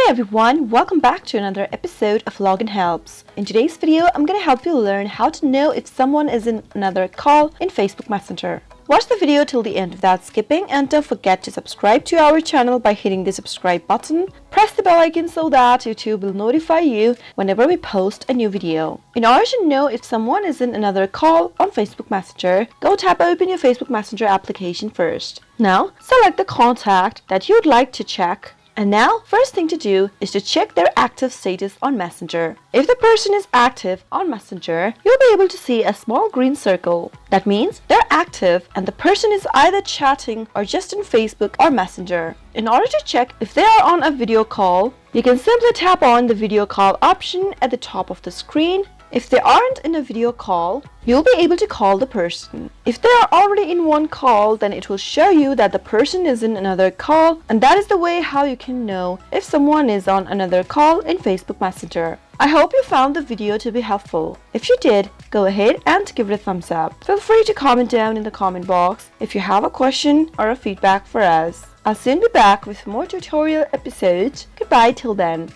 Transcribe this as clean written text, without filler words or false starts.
everyone, welcome back to another episode of Login Helps. In today's video, I'm going to help you learn how to know if someone is in another call in Facebook Messenger. Watch the video till the end without skipping, and don't forget to subscribe to our channel by hitting the subscribe button. Press the bell icon so that YouTube will notify you whenever we post a new video. In order to know if someone is in another call on Facebook Messenger, go tap open your Facebook Messenger application first. Now, select the contact that you'd like to check. And now, first thing to do is to check their active status on Messenger. If the person is active on Messenger, you'll be able to see a small green circle. That means they're active and the person is either chatting or just in Facebook or Messenger. In order to check if they are on a video call, you can simply tap on the video call option at the top of the screen. If they aren't in a video call, you'll be able to call the person. If they are already in one call, then it will show you that the person is in another call, and that is the way how you can know if someone is on another call in Facebook Messenger. I hope you found the video to be helpful. If you did, go ahead and give it a thumbs up. Feel free to comment down in the comment box if you have a question or a feedback for us. I'll soon be back with more tutorial episodes. Goodbye till then.